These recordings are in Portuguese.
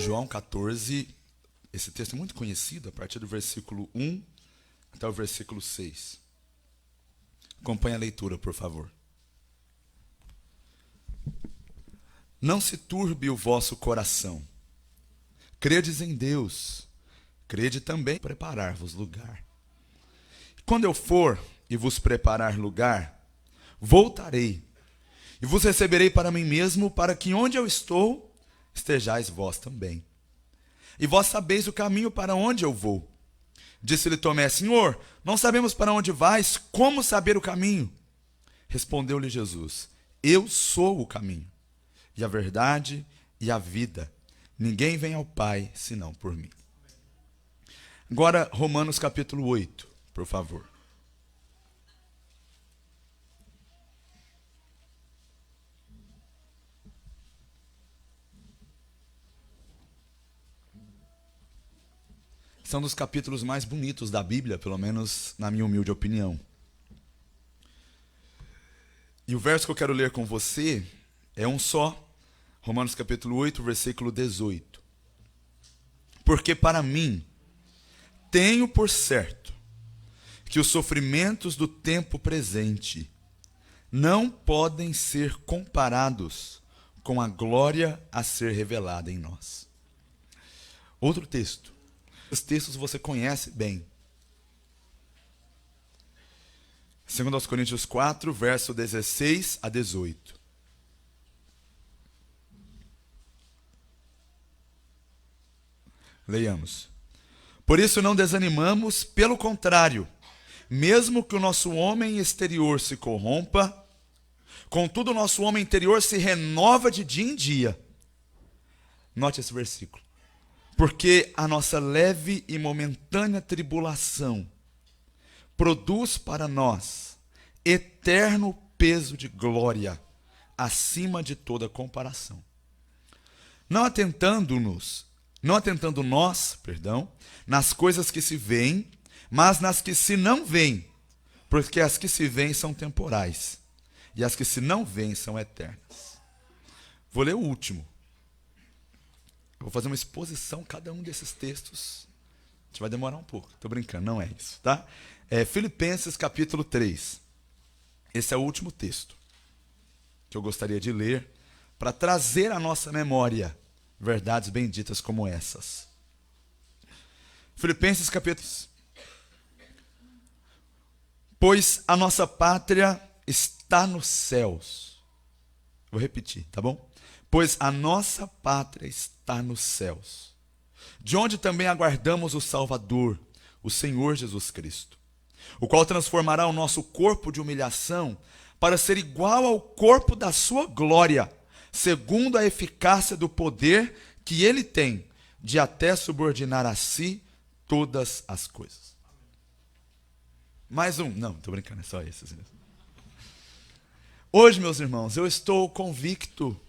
João 14, esse texto é muito conhecido, a partir do versículo 1 até o versículo 6. Acompanhe a leitura, por favor. Não se turbe o vosso coração. Credes em Deus, crede também em preparar-vos lugar. Quando eu for e vos preparar lugar, voltarei e vos receberei para mim mesmo, para que onde eu estou, estejais vós também. E vós sabeis o caminho para onde eu vou. Disse-lhe Tomé: Senhor, não sabemos para onde vais, como saber o caminho? Respondeu-lhe Jesus: Eu sou o caminho, e a verdade e a vida. Ninguém vem ao Pai senão por mim. Agora, Romanos capítulo 8, por favor. São dos capítulos mais bonitos da Bíblia, pelo menos na minha humilde opinião. E o verso que eu quero ler com você é um só. Romanos capítulo 8, versículo 18. Porque para mim, tenho por certo que os sofrimentos do tempo presente não podem ser comparados com a glória a ser revelada em nós. Outro texto. Os textos você conhece bem. 2 Coríntios 4, verso 16 a 18. Leiamos. Por isso não desanimamos, pelo contrário, mesmo que o nosso homem exterior se corrompa, contudo o nosso homem interior se renova de dia em dia. Note esse versículo. Porque a nossa leve e momentânea tribulação produz para nós eterno peso de glória, acima de toda comparação. Não atentando nós, nas coisas que se veem, mas nas que se não veem, porque as que se veem são temporais, e as que se não veem são eternas. Vou ler o último. Eu vou fazer uma exposição cada um desses textos. A gente vai demorar um pouco. Estou brincando, não é isso, tá? Filipenses capítulo 3. Esse é o último texto que eu gostaria de ler para trazer à nossa memória verdades benditas como essas. Filipenses capítulo 3. Pois a nossa pátria está nos céus. Vou repetir, tá bom? Pois a nossa pátria está nos céus, de onde também aguardamos o Salvador, o Senhor Jesus Cristo, o qual transformará o nosso corpo de humilhação para ser igual ao corpo da sua glória, segundo a eficácia do poder que ele tem de até subordinar a si todas as coisas. Mais um. Não, estou brincando, é só esses mesmo. Hoje, meus irmãos, eu estou convicto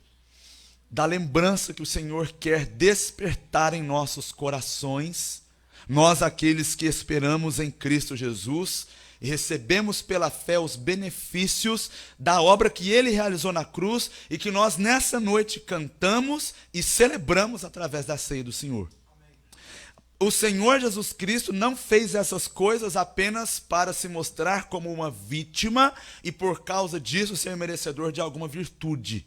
da lembrança que o Senhor quer despertar em nossos corações, nós aqueles que esperamos em Cristo Jesus e recebemos pela fé os benefícios da obra que Ele realizou na cruz e que nós nessa noite cantamos e celebramos através da ceia do Senhor. O Senhor Jesus Cristo não fez essas coisas apenas para se mostrar como uma vítima e por causa disso ser merecedor de alguma virtude.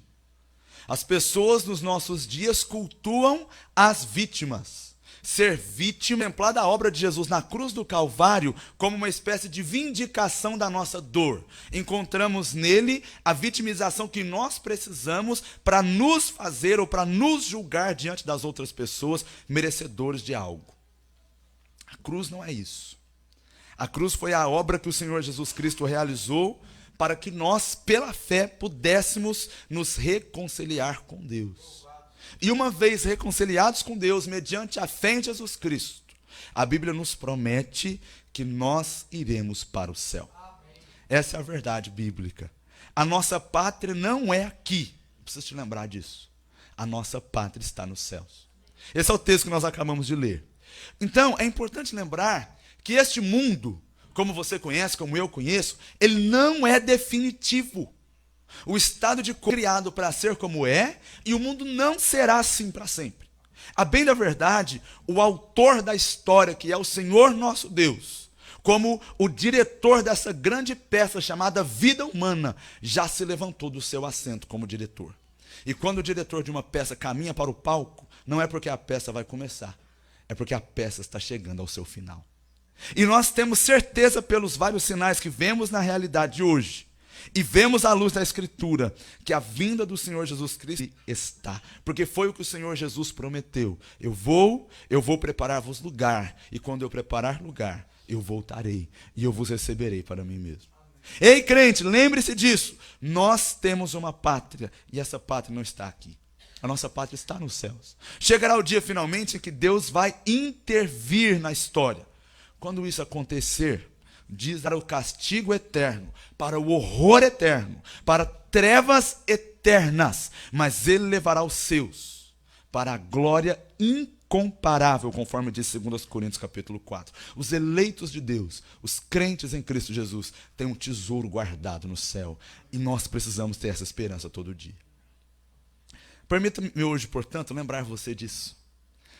As pessoas nos nossos dias cultuam as vítimas. Ser vítima, exemplar da obra de Jesus na cruz do Calvário, como uma espécie de vindicação da nossa dor. Encontramos nele a vitimização que nós precisamos para nos fazer ou para nos julgar diante das outras pessoas merecedores de algo. A cruz não é isso. A cruz foi a obra que o Senhor Jesus Cristo realizou para que nós, pela fé, pudéssemos nos reconciliar com Deus. E uma vez reconciliados com Deus, mediante a fé em Jesus Cristo, a Bíblia nos promete que nós iremos para o céu. Essa é a verdade bíblica. A nossa pátria não é aqui. Preciso te lembrar disso. A nossa pátria está nos céus. Esse é o texto que nós acabamos de ler. Então, é importante lembrar que este mundo, como você conhece, como eu conheço, ele não é definitivo. O estado de criado para ser como é, e o mundo não será assim para sempre. A bem da verdade, o autor da história, que é o Senhor nosso Deus, como o diretor dessa grande peça chamada vida humana, já se levantou do seu assento como diretor. E quando o diretor de uma peça caminha para o palco, não é porque a peça vai começar, é porque a peça está chegando ao seu final. E nós temos certeza pelos vários sinais que vemos na realidade de hoje, e vemos à luz da Escritura, que a vinda do Senhor Jesus Cristo está. Porque foi o que o Senhor Jesus prometeu. Eu vou preparar-vos lugar, e quando eu preparar lugar, eu voltarei, e eu vos receberei para mim mesmo. Ei, crente, lembre-se disso. Nós temos uma pátria, e essa pátria não está aqui. A nossa pátria está nos céus. Chegará o dia, finalmente, em que Deus vai intervir na história. Quando isso acontecer, diz para o castigo eterno, para o horror eterno, para trevas eternas, mas ele levará os seus para a glória incomparável, conforme diz 2 Coríntios capítulo 4. Os eleitos de Deus, os crentes em Cristo Jesus, têm um tesouro guardado no céu, e nós precisamos ter essa esperança todo dia. Permita-me hoje, portanto, lembrar você disso.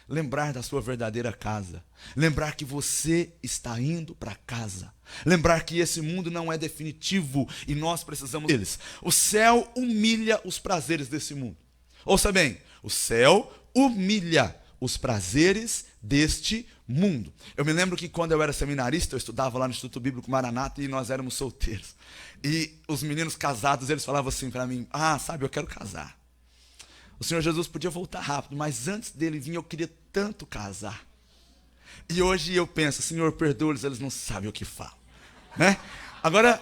Lembrar da sua verdadeira casa. Lembrar que você está indo para casa. Lembrar que esse mundo não é definitivo e nós precisamos deles. O céu humilha os prazeres desse mundo. Ouça bem, o céu humilha os prazeres deste mundo. Eu me lembro que quando eu era seminarista, eu estudava lá no Instituto Bíblico Maranata e nós éramos solteiros. E os meninos casados, eles falavam assim para mim: sabe, eu quero casar. O Senhor Jesus podia voltar rápido, mas antes dele vir eu queria tanto casar. E hoje eu penso: Senhor, perdoa-os, eles não sabem o que falam. Né? Agora,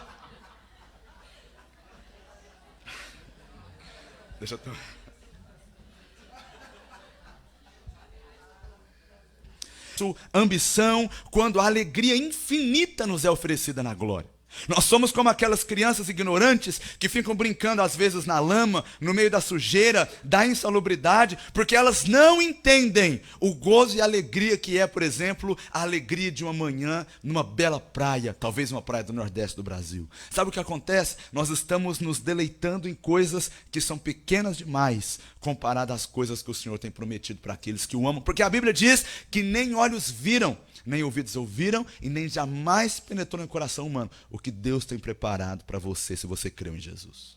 deixa eu... ambição, quando a alegria infinita nos é oferecida na glória. Nós somos como aquelas crianças ignorantes que ficam brincando às vezes na lama, no meio da sujeira, da insalubridade, porque elas não entendem o gozo e a alegria que é, por exemplo, a alegria de uma manhã numa bela praia, talvez uma praia do Nordeste do Brasil. Sabe o que acontece? Nós estamos nos deleitando em coisas que são pequenas demais, comparadas às coisas que o Senhor tem prometido para aqueles que o amam, porque a Bíblia diz que nem olhos viram, nem ouvidos ouviram e nem jamais penetrou no coração humano o que Deus tem preparado para você, se você creu em Jesus.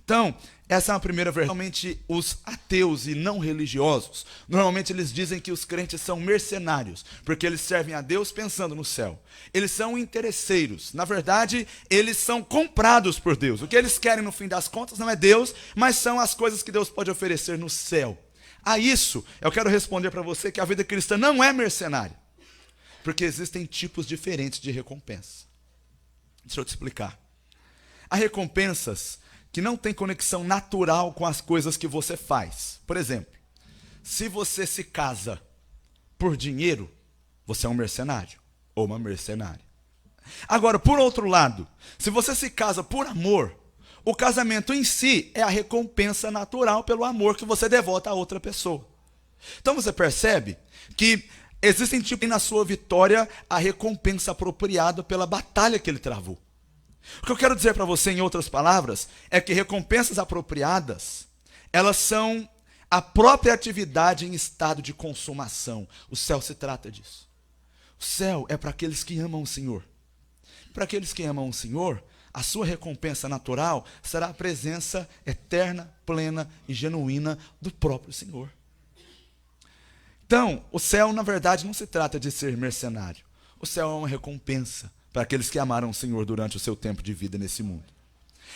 Então, essa é a primeira verdade. Normalmente os ateus e não religiosos, normalmente eles dizem que os crentes são mercenários, porque eles servem a Deus pensando no céu. Eles são interesseiros. Na verdade, eles são comprados por Deus. O que eles querem no fim das contas não é Deus, mas são as coisas que Deus pode oferecer no céu. A isso, eu quero responder para você que a vida cristã não é mercenária. Porque existem tipos diferentes de recompensa. Deixa eu te explicar. Há recompensas que não têm conexão natural com as coisas que você faz. Por exemplo, se você se casa por dinheiro, você é um mercenário ou uma mercenária. Agora, por outro lado, se você se casa por amor, o casamento em si é a recompensa natural pelo amor que você devota a outra pessoa. Então você percebe que existem tipos na sua vitória a recompensa apropriada pela batalha que ele travou. O que eu quero dizer para você, em outras palavras, é que recompensas apropriadas, elas são a própria atividade em estado de consumação. O céu se trata disso. O céu é para aqueles que amam o Senhor. Para aqueles que amam o Senhor, a sua recompensa natural será a presença eterna, plena e genuína do próprio Senhor. Então, o céu, na verdade, não se trata de ser mercenário. O céu é uma recompensa para aqueles que amaram o Senhor durante o seu tempo de vida nesse mundo.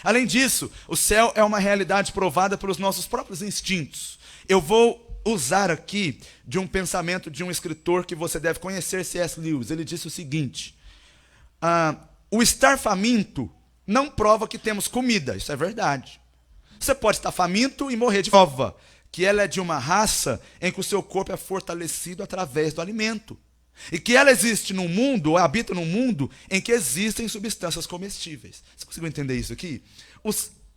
Além disso, o céu é uma realidade provada pelos nossos próprios instintos. Eu vou usar aqui de um pensamento de um escritor que você deve conhecer, C.S. Lewis. Ele disse o seguinte: o estar faminto não prova que temos comida. Isso é verdade. Você pode estar faminto e morrer de fome, que ela é de uma raça em que o seu corpo é fortalecido através do alimento. E que ela existe num mundo, ou habita num mundo, em que existem substâncias comestíveis. Você conseguiu entender isso aqui?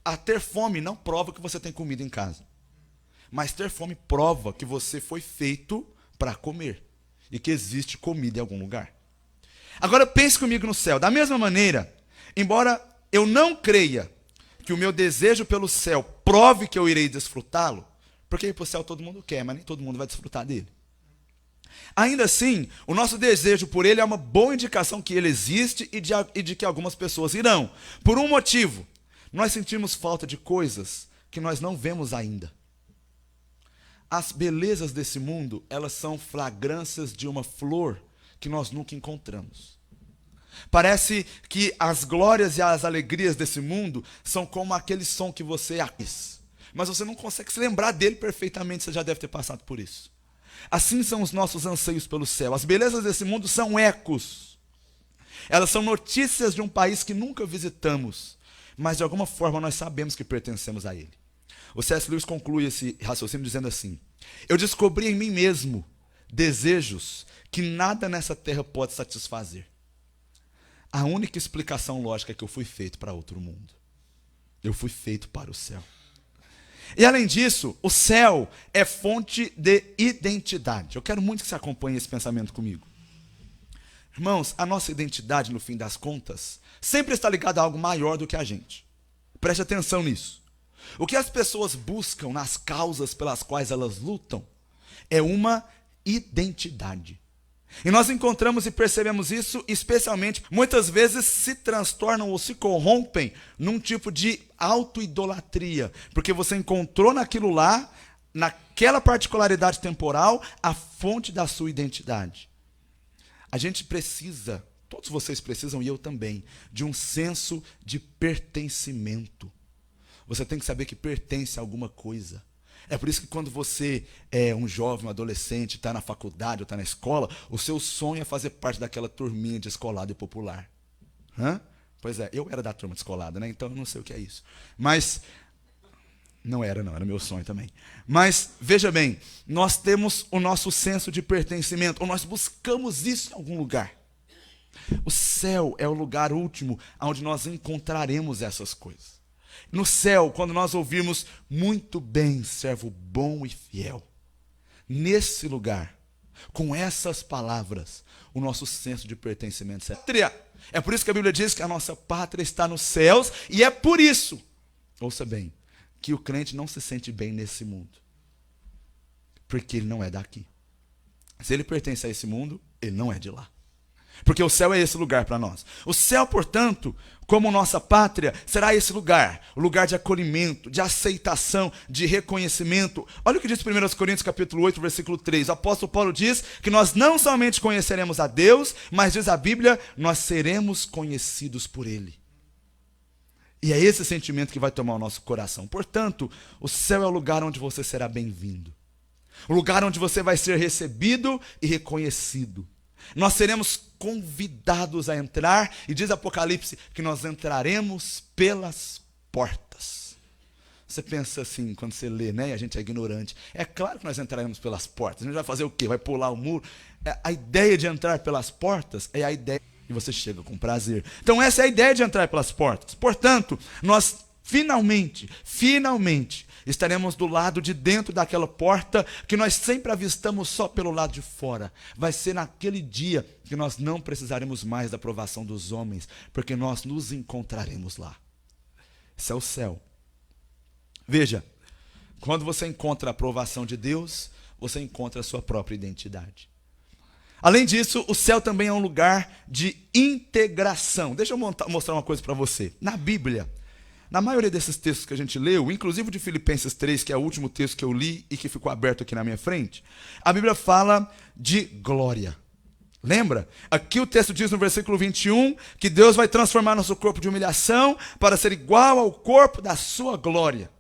A ter fome não prova que você tem comida em casa. Mas ter fome prova que você foi feito para comer. E que existe comida em algum lugar. Agora pense comigo no céu. Da mesma maneira, embora eu não creia que o meu desejo pelo céu prove que eu irei desfrutá-lo, Porque ir para o céu todo mundo quer, mas nem todo mundo vai desfrutar dele. Ainda assim, o nosso desejo por ele é uma boa indicação que ele existe e de que algumas pessoas irão. Por um motivo, nós sentimos falta de coisas que nós não vemos ainda. As belezas desse mundo, elas são fragrâncias de uma flor que nós nunca encontramos. Parece que as glórias e as alegrias desse mundo são como aquele som que você aquece, mas você não consegue se lembrar dele perfeitamente, você já deve ter passado por isso. Assim são os nossos anseios pelo céu. As belezas desse mundo são ecos. Elas são notícias de um país que nunca visitamos, mas de alguma forma nós sabemos que pertencemos a ele. O C.S. Lewis conclui esse raciocínio dizendo assim: eu descobri em mim mesmo desejos que nada nessa terra pode satisfazer. A única explicação lógica é que eu fui feito para outro mundo. Eu fui feito para o céu. E além disso, o céu é fonte de identidade. Eu quero muito que você acompanhe esse pensamento comigo. Irmãos, a nossa identidade, no fim das contas, sempre está ligada a algo maior do que a gente. Preste atenção nisso. O que as pessoas buscam nas causas pelas quais elas lutam é uma identidade. E nós encontramos e percebemos isso, especialmente, muitas vezes se transtornam ou se corrompem num tipo de auto-idolatria, porque você encontrou naquilo lá, naquela particularidade temporal, a fonte da sua identidade. A gente precisa, todos vocês precisam, e eu também, de um senso de pertencimento. Você tem que saber que pertence a alguma coisa. É por isso que quando você é um jovem, um adolescente, está na faculdade ou está na escola, o seu sonho é fazer parte daquela turminha de descolado e popular. Pois é, eu era da turma descolada, né? Então eu não sei o que é isso. Mas, não, era meu sonho também. Mas, veja bem, nós temos o nosso senso de pertencimento, ou nós buscamos isso em algum lugar. O céu é o lugar último onde nós encontraremos essas coisas. No céu, quando nós ouvirmos muito bem, servo bom e fiel, nesse lugar, com essas palavras, o nosso senso de pertencimento será. É por isso que a Bíblia diz que a nossa pátria está nos céus, e é por isso, ouça bem, que o crente não se sente bem nesse mundo, porque ele não é daqui. Se ele pertence a esse mundo, ele não é de lá. Porque o céu é esse lugar para nós. O céu, portanto, como nossa pátria, será esse lugar. O lugar de acolhimento, de aceitação, de reconhecimento. Olha o que diz 1 Coríntios capítulo 8, versículo 3. O apóstolo Paulo diz que nós não somente conheceremos a Deus, mas diz a Bíblia, nós seremos conhecidos por Ele. E é esse sentimento que vai tomar o nosso coração. Portanto, o céu é o lugar onde você será bem-vindo. O lugar onde você vai ser recebido e reconhecido. Nós seremos convidados a entrar, e diz Apocalipse que nós entraremos pelas portas. Você pensa assim, quando você lê, né? A gente é ignorante. É claro que nós entraremos pelas portas. A gente vai fazer o quê? Vai pular o muro? A ideia de entrar pelas portas é a ideia que você chega com prazer. Então essa é a ideia de entrar pelas portas. Portanto, nós finalmente, estaremos do lado de dentro daquela porta que nós sempre avistamos só pelo lado de fora. Vai ser naquele dia que nós não precisaremos mais da aprovação dos homens, porque nós nos encontraremos lá. Esse é o céu. Veja, quando você encontra a aprovação de Deus, você encontra a sua própria identidade. Além disso, o céu também é um lugar de integração. Deixa eu mostrar uma coisa para você. Na Bíblia, na maioria desses textos que a gente leu, inclusive o de Filipenses 3, que é o último texto que eu li e que ficou aberto aqui na minha frente, a Bíblia fala de glória. Lembra? Aqui o texto diz no versículo 21 que Deus vai transformar nosso corpo de humilhação para ser igual ao corpo da sua glória.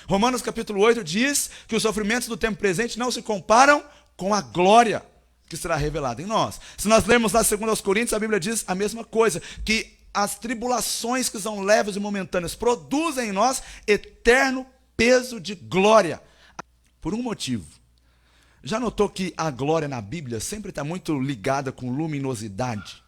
Romanos capítulo 8 diz que os sofrimentos do tempo presente não se comparam com a glória que será revelada em nós. Se nós lermos lá 2 Coríntios, a Bíblia diz a mesma coisa, que as tribulações que são leves e momentâneas produzem em nós eterno peso de glória. Por um motivo. Já notou que a glória na Bíblia sempre está muito ligada com luminosidade,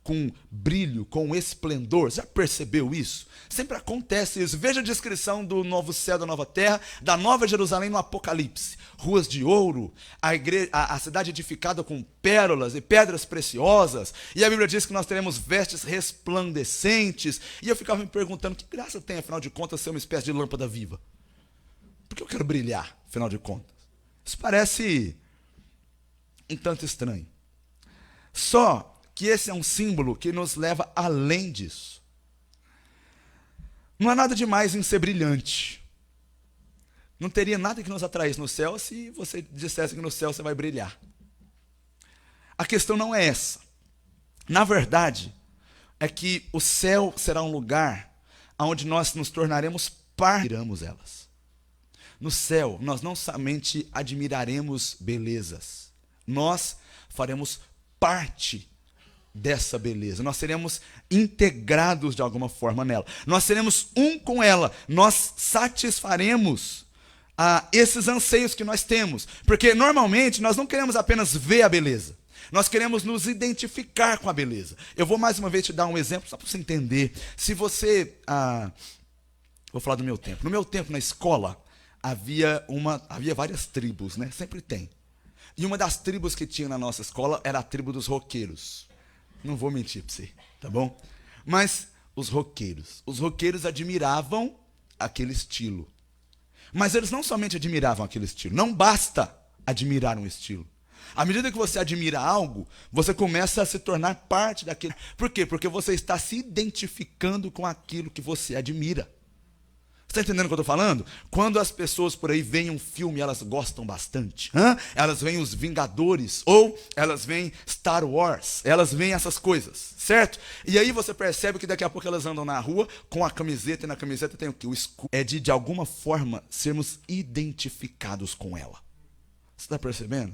com brilho, com esplendor? Já percebeu isso? Sempre acontece isso. Veja a descrição do novo céu, da nova terra, da nova Jerusalém no Apocalipse. Ruas de ouro, a cidade edificada com pérolas e pedras preciosas. E a Bíblia diz que nós teremos vestes resplandecentes. E eu ficava me perguntando, que graça tem, afinal de contas, ser uma espécie de lâmpada viva? Porque eu quero brilhar. afinal de contas. Isso parece um tanto estranho. Só que esse é um símbolo que nos leva além disso. Não há nada demais em ser brilhante. Não teria nada que nos atraísse no céu se você dissesse que no céu você vai brilhar. A questão não é essa. Na verdade, é que o céu será um lugar onde nós nos tornaremos admiramos elas. No céu, nós não somente admiraremos belezas, nós faremos parte dessa beleza. Nós seremos integrados de alguma forma nela. Nós seremos um com ela. Nós satisfaremos esses anseios que nós temos. Porque normalmente nós não queremos apenas ver a beleza. Nós queremos nos identificar com a beleza. Eu vou mais uma vez te dar um exemplo, só para você entender. Se você... vou falar do meu tempo. No meu tempo, na escola, havia várias tribos, né? Sempre tem. E uma das tribos que tinha na nossa escola era a tribo dos roqueiros. Não vou mentir para você, tá bom? Mas os roqueiros admiravam aquele estilo. Mas eles não somente admiravam aquele estilo. Não basta admirar um estilo. À medida que você admira algo, você começa a se tornar parte daquele. Por quê? Porque você está se identificando com aquilo que você admira. Você está entendendo o que eu estou falando? Quando as pessoas por aí veem um filme, elas gostam bastante. Elas veem Os Vingadores, ou elas veem Star Wars, elas veem essas coisas, certo? E aí você percebe que daqui a pouco elas andam na rua com a camiseta, e na camiseta tem o quê? O escudo. É de alguma forma, sermos identificados com ela. Você está percebendo?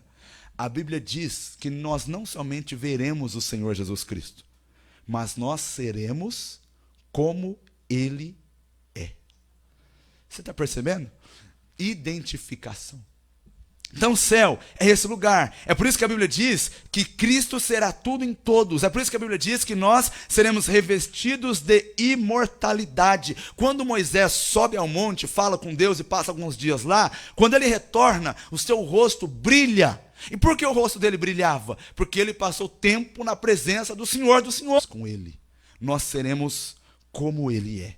A Bíblia diz que nós não somente veremos o Senhor Jesus Cristo, mas nós seremos como Ele é. Você está percebendo? Identificação. Então o céu é esse lugar. É por isso que a Bíblia diz que Cristo será tudo em todos. É por isso que a Bíblia diz que nós seremos revestidos de imortalidade. Quando Moisés sobe ao monte, fala com Deus e passa alguns dias lá, quando ele retorna, o seu rosto brilha. E por que o rosto dele brilhava? Porque ele passou tempo na presença do Senhor dos Senhores. Com ele, nós seremos como ele é.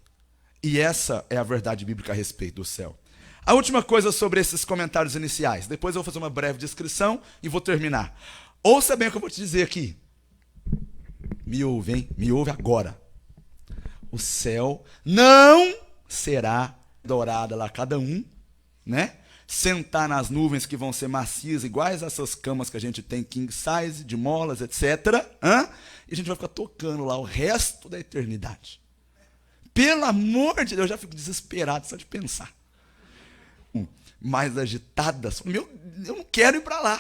E essa é a verdade bíblica a respeito do céu. A última coisa sobre esses comentários iniciais. Depois eu vou fazer uma breve descrição e vou terminar. Ouça bem o que eu vou te dizer aqui. Me ouve, hein? Me ouve agora. O céu não será dourado lá cada um, né? Sentar nas nuvens que vão ser macias, iguais a essas camas que a gente tem, king size, de molas, etc. E a gente vai ficar tocando lá o resto da eternidade. Pelo amor de Deus, eu já fico desesperado só de pensar. Mais agitadas. Eu não quero ir para lá,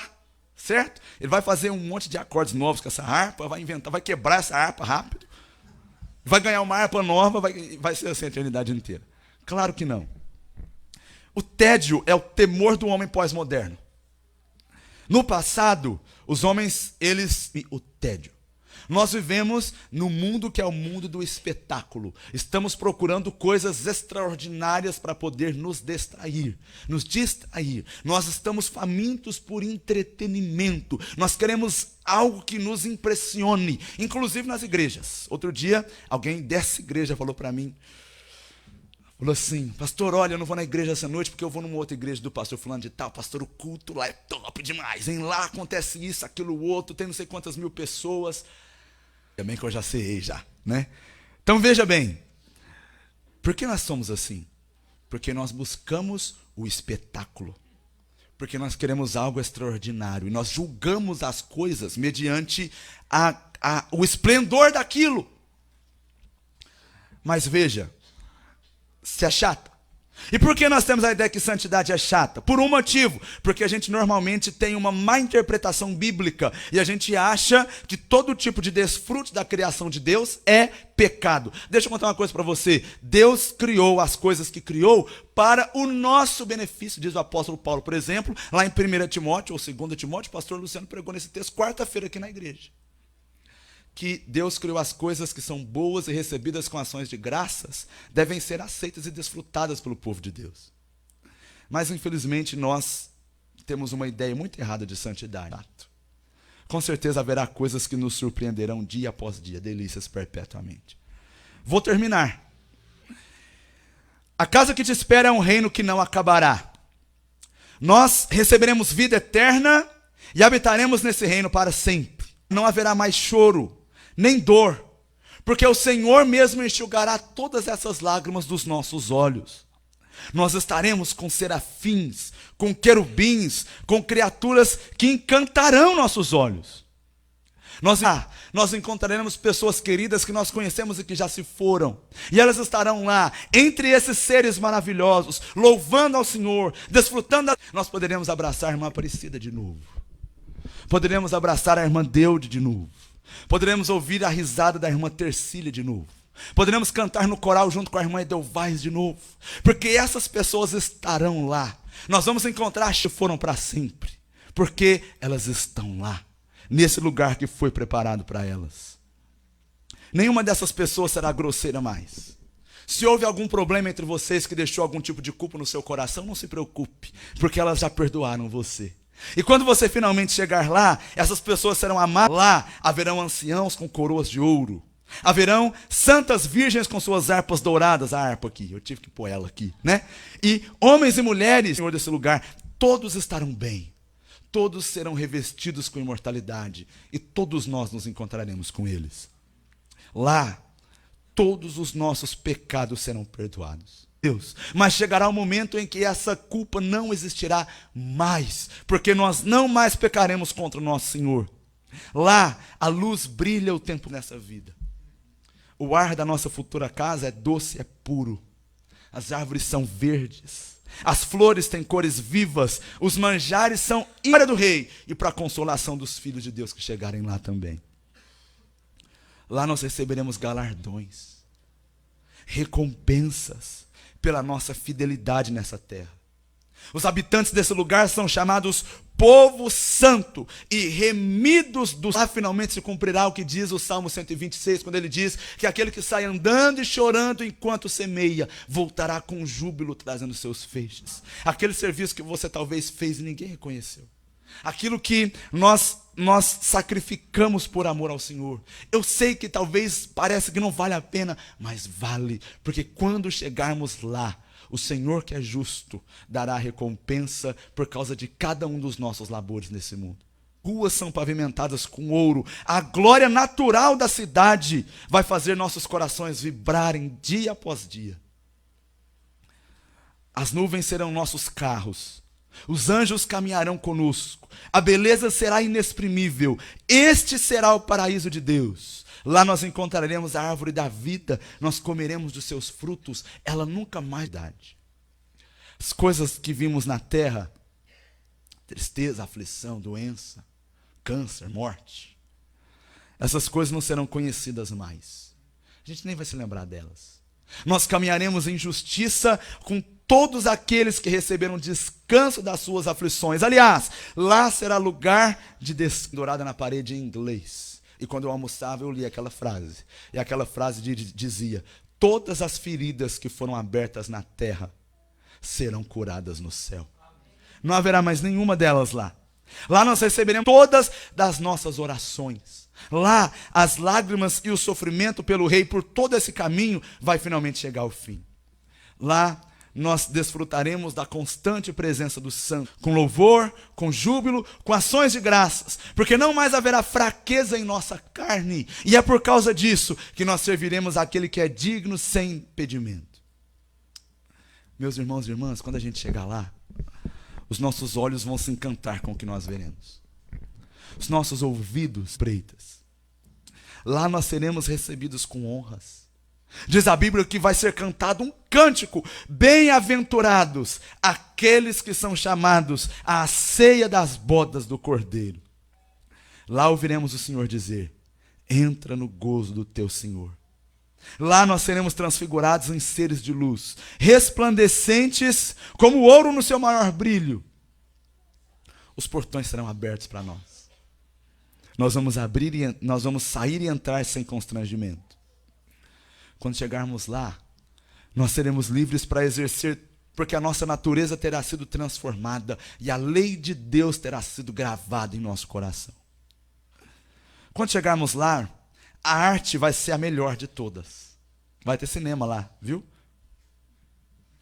certo? Ele vai fazer um monte de acordes novos com essa harpa, vai inventar, vai quebrar essa harpa rápido, vai ganhar uma harpa nova, vai ser assim a eternidade inteira. Claro que não. O tédio é o temor do homem pós-moderno. No passado, os homens, o tédio. Nós vivemos no mundo que é o mundo do espetáculo. Estamos procurando coisas extraordinárias para poder nos distrair. Nós estamos famintos por entretenimento. Nós queremos algo que nos impressione, inclusive nas igrejas. Outro dia, alguém dessa igreja falou para mim, falou assim: pastor, olha, eu não vou na igreja essa noite porque eu vou numa outra igreja do pastor fulano de tal. Pastor, o culto lá é top demais, hein? Lá acontece isso, aquilo, outro, tem não sei quantas mil pessoas. Também que eu já sei, né? Então veja bem, por que nós somos assim? Porque nós buscamos o espetáculo. Porque nós queremos algo extraordinário. E nós julgamos as coisas mediante o esplendor daquilo. Mas veja, se achata. E por que nós temos a ideia que santidade é chata? Por um motivo, porque a gente normalmente tem uma má interpretação bíblica e a gente acha que todo tipo de desfrute da criação de Deus é pecado. Deixa eu contar uma coisa para você. Deus criou as coisas que criou para o nosso benefício, diz o apóstolo Paulo, por exemplo, lá em 1 Timóteo ou 2 Timóteo, o pastor Luciano pregou nesse texto quarta-feira aqui na igreja. Que Deus criou as coisas que são boas e recebidas com ações de graças, devem ser aceitas e desfrutadas pelo povo de Deus. Mas, infelizmente, nós temos uma ideia muito errada de santidade. Com certeza haverá coisas que nos surpreenderão dia após dia, delícias perpetuamente. Vou terminar. A casa que te espera é um reino que não acabará. Nós receberemos vida eterna e habitaremos nesse reino para sempre. Não haverá mais choro, nem dor, porque o Senhor mesmo enxugará todas essas lágrimas dos nossos olhos. Nós estaremos com serafins, com querubins, com criaturas que encantarão nossos olhos. Nós encontraremos pessoas queridas que nós conhecemos e que já se foram. E elas estarão lá, entre esses seres maravilhosos, louvando ao Senhor, desfrutando. Nós poderemos abraçar a irmã Aparecida de novo. Poderemos abraçar a irmã Deude de novo. Poderemos ouvir a risada da irmã Tercília de novo. Poderemos cantar no coral junto com a irmã Edelvais de novo. Porque essas pessoas estarão lá. Nós vamos encontrar as que foram para sempre. Porque elas estão lá, nesse lugar que foi preparado para elas. Nenhuma dessas pessoas será grosseira mais. Se houve algum problema entre vocês que deixou algum tipo de culpa no seu coração, não se preocupe, porque elas já perdoaram você. E quando você finalmente chegar lá, essas pessoas serão amadas. Lá haverão anciãos com coroas de ouro. Haverão santas virgens com suas harpas douradas. A harpa aqui, eu tive que pôr ela aqui, né? E homens e mulheres, Senhor, desse lugar, todos estarão bem. Todos serão revestidos com imortalidade. E todos nós nos encontraremos com eles. Lá, todos os nossos pecados serão perdoados. Deus. Mas chegará o momento em que essa culpa não existirá mais, porque nós não mais pecaremos contra o nosso Senhor. Lá, a luz brilha o tempo nessa vida. O ar da nossa futura casa é doce, é puro. As árvores são verdes. As flores têm cores vivas. Os manjares são ira do rei e para a consolação dos filhos de Deus que chegarem lá também. Lá nós receberemos galardões, recompensas pela nossa fidelidade nessa terra. Os habitantes desse lugar são chamados povo santo e remidos do... Lá finalmente se cumprirá o que diz o Salmo 126, quando ele diz que aquele que sai andando e chorando enquanto semeia, voltará com júbilo trazendo seus feixes. Aquele serviço que você talvez fez e ninguém reconheceu. Aquilo que nós sacrificamos por amor ao Senhor. Eu sei que talvez pareça que não vale a pena, mas vale, porque quando chegarmos lá, o Senhor que é justo dará recompensa por causa de cada um dos nossos labores nesse mundo. Ruas são pavimentadas com ouro. A glória natural da cidade vai fazer nossos corações vibrarem dia após dia. As nuvens serão nossos carros. Os anjos caminharão conosco. A beleza será inexprimível. Este será o paraíso de Deus. Lá nós encontraremos a árvore da vida. Nós comeremos dos seus frutos. Ela nunca mais dá. As coisas que vimos na terra, tristeza, aflição, doença, câncer, morte, essas coisas não serão conhecidas mais. A gente nem vai se lembrar delas. Nós caminharemos em justiça com todos aqueles que receberam descanso das suas aflições. Aliás, lá será lugar de descanso, dourada na parede em inglês. E quando eu almoçava, eu li aquela frase. E aquela frase dizia: todas as feridas que foram abertas na terra serão curadas no céu. Não haverá mais nenhuma delas lá. Lá nós receberemos todas das nossas orações. Lá as lágrimas e o sofrimento pelo rei por todo esse caminho vai finalmente chegar ao fim. Lá nós desfrutaremos da constante presença do Santo, com louvor, com júbilo, com ações de graças, porque não mais haverá fraqueza em nossa carne, e é por causa disso que nós serviremos aquele que é digno sem impedimento. Meus irmãos e irmãs, quando a gente chegar lá, os nossos olhos vão se encantar com o que nós veremos. Os nossos ouvidos preitas. Lá nós seremos recebidos com honras. Diz a Bíblia que vai ser cantado um cântico: bem-aventurados aqueles que são chamados à ceia das bodas do Cordeiro. Lá ouviremos o Senhor dizer: entra no gozo do teu Senhor. Lá nós seremos transfigurados em seres de luz, resplandecentes como o ouro no seu maior brilho. Os portões serão abertos para nós. Nós vamos sair e entrar sem constrangimento. Quando chegarmos lá, nós seremos livres para exercer, porque a nossa natureza terá sido transformada e a lei de Deus terá sido gravada em nosso coração. Quando chegarmos lá, a arte vai ser a melhor de todas. Vai ter cinema lá, viu?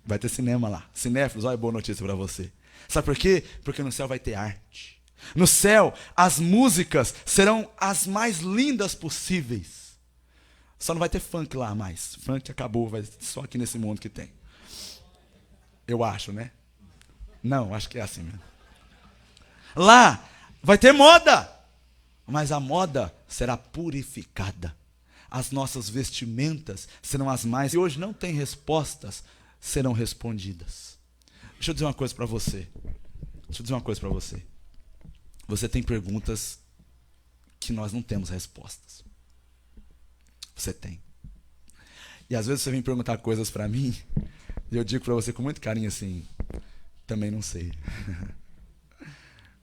Vai ter cinema lá. Cinéfilos, olha, boa notícia para você. Sabe por quê? Porque no céu vai ter arte. No céu, as músicas serão as mais lindas possíveis. Só não vai ter funk lá mais. Funk acabou, vai só aqui nesse mundo que tem. Eu acho, né? Não, acho que é assim mesmo. Lá vai ter moda, mas a moda será purificada. As nossas vestimentas serão as mais... E hoje não tem respostas, serão respondidas. Deixa eu dizer uma coisa para você. Você tem perguntas que nós não temos respostas. Você tem. E às vezes você vem perguntar coisas para mim, e eu digo para você com muito carinho assim, também não sei.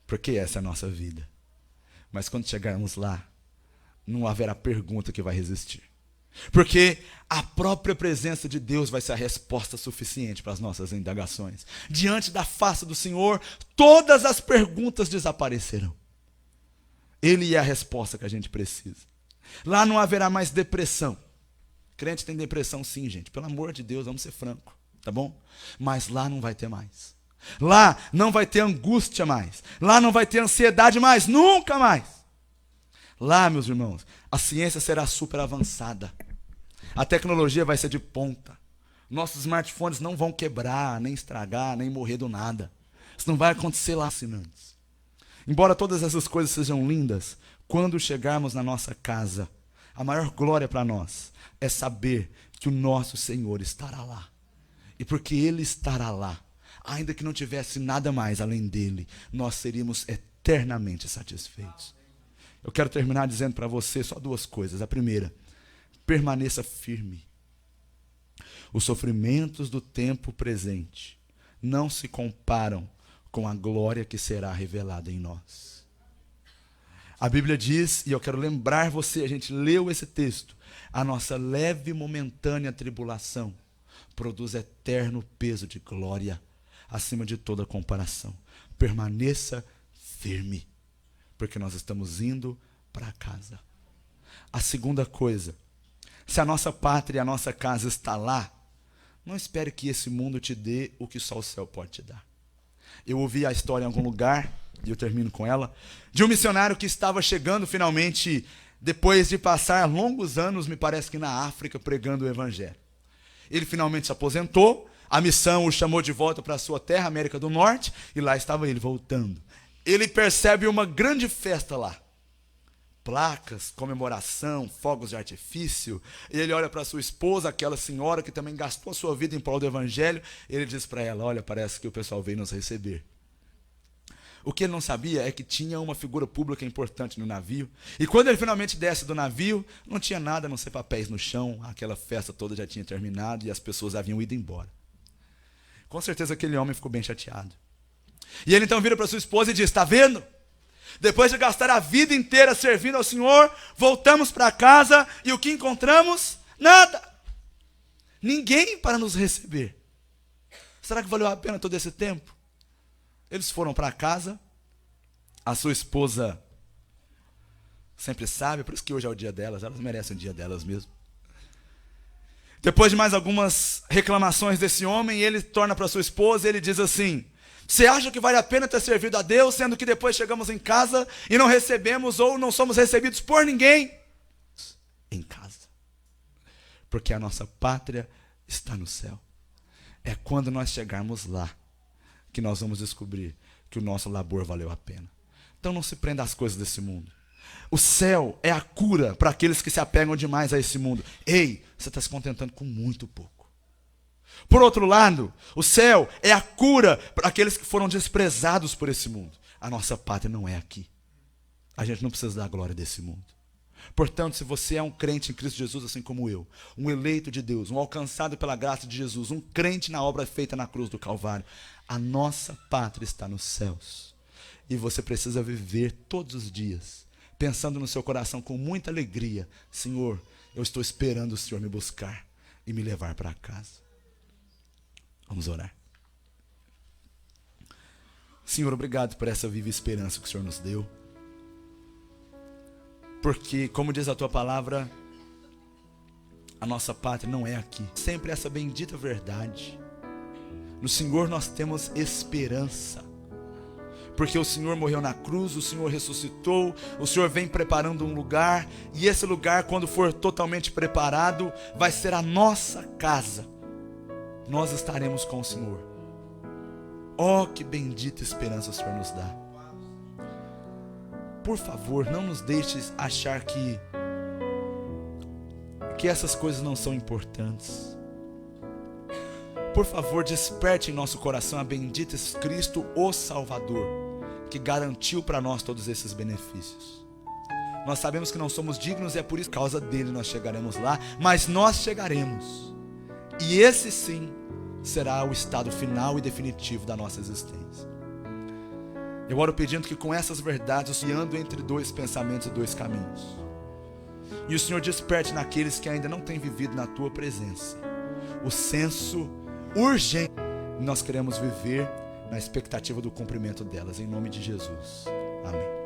Porque essa é a nossa vida. Mas quando chegarmos lá, não haverá pergunta que vai resistir. Porque a própria presença de Deus vai ser a resposta suficiente para as nossas indagações. Diante da face do Senhor, todas as perguntas desaparecerão. Ele é a resposta que a gente precisa. Lá não haverá mais depressão. Crente tem depressão sim, gente. Pelo amor de Deus, vamos ser francos, tá bom? Mas lá não vai ter mais. Lá não vai ter angústia mais. Lá não vai ter ansiedade mais, nunca mais. Lá, meus irmãos, a ciência será super avançada. A tecnologia vai ser de ponta. Nossos smartphones não vão quebrar, nem estragar, nem morrer do nada. Isso não vai acontecer lá, assinantes. Embora todas essas coisas sejam lindas, quando chegarmos na nossa casa, a maior glória para nós é saber que o nosso Senhor estará lá. E porque Ele estará lá, ainda que não tivesse nada mais além dele, nós seríamos eternamente satisfeitos. Eu quero terminar dizendo para você só duas coisas. A primeira, permaneça firme. Os sofrimentos do tempo presente não se comparam com a glória que será revelada em nós. A Bíblia diz, e eu quero lembrar você, a gente leu esse texto, a nossa leve e momentânea tribulação produz eterno peso de glória acima de toda comparação. Permaneça firme, porque nós estamos indo para casa. A segunda coisa, se a nossa pátria e a nossa casa está lá, não espere que esse mundo te dê o que só o céu pode te dar. Eu ouvi a história em algum lugar, e eu termino com ela, de um missionário que estava chegando finalmente, depois de passar longos anos, me parece que na África, pregando o Evangelho. Ele finalmente se aposentou, a missão o chamou de volta para a sua terra, América do Norte, e lá estava ele voltando. Ele percebe uma grande festa lá. Placas, comemoração, fogos de artifício. E ele olha para sua esposa, aquela senhora que também gastou a sua vida em prol do Evangelho. E ele diz para ela, olha, parece que o pessoal veio nos receber. O que ele não sabia é que tinha uma figura pública importante no navio. E quando ele finalmente desce do navio, não tinha nada a não ser papéis no chão. Aquela festa toda já tinha terminado e as pessoas haviam ido embora. Com certeza aquele homem ficou bem chateado. E ele então vira para sua esposa e diz, está vendo? Depois de gastar a vida inteira servindo ao Senhor, voltamos para casa e o que encontramos? Nada. Ninguém para nos receber. Será que valeu a pena todo esse tempo? Eles foram para casa, a sua esposa sempre sabe, por isso que hoje é o dia delas, elas merecem o dia delas mesmo. Depois de mais algumas reclamações desse homem, ele torna para sua esposa e ele diz assim, você acha que vale a pena ter servido a Deus, sendo que depois chegamos em casa e não recebemos ou não somos recebidos por ninguém? Em casa. Porque a nossa pátria está no céu. É quando nós chegarmos lá que nós vamos descobrir que o nosso labor valeu a pena. Então não se prenda às coisas desse mundo. O céu é a cura para aqueles que se apegam demais a esse mundo. Ei, você está se contentando com muito pouco. Por outro lado, o céu é a cura para aqueles que foram desprezados por esse mundo. A nossa pátria não é aqui. A gente não precisa da glória desse mundo. Portanto, se você é um crente em Cristo Jesus, assim como eu, um eleito de Deus, um alcançado pela graça de Jesus, um crente na obra feita na cruz do Calvário, a nossa pátria está nos céus. E você precisa viver todos os dias, pensando no seu coração com muita alegria, Senhor, eu estou esperando o Senhor me buscar e me levar para casa. Vamos orar. Senhor, obrigado por essa viva esperança que o Senhor nos deu. Porque, como diz a tua palavra, a nossa pátria não é aqui. Sempre essa bendita verdade. No Senhor nós temos esperança. Porque o Senhor morreu na cruz, o Senhor ressuscitou, o Senhor vem preparando um lugar, e esse lugar, quando for totalmente preparado, vai ser a nossa casa. Nós estaremos com o Senhor. Oh, que bendita esperança o Senhor nos dá. Por favor, não nos deixes achar que essas coisas não são importantes. Por favor, desperte em nosso coração a bendita Cristo, o Salvador, que garantiu para nós todos esses benefícios. Nós sabemos que não somos dignos e é por isso, por causa dele, nós chegaremos lá, mas nós chegaremos. E esse sim será o estado final e definitivo da nossa existência. Eu oro pedindo que com essas verdades eu ando entre dois pensamentos e dois caminhos. E o Senhor desperte naqueles que ainda não têm vivido na tua presença o senso urgente. Nós queremos viver na expectativa do cumprimento delas, em nome de Jesus. Amém.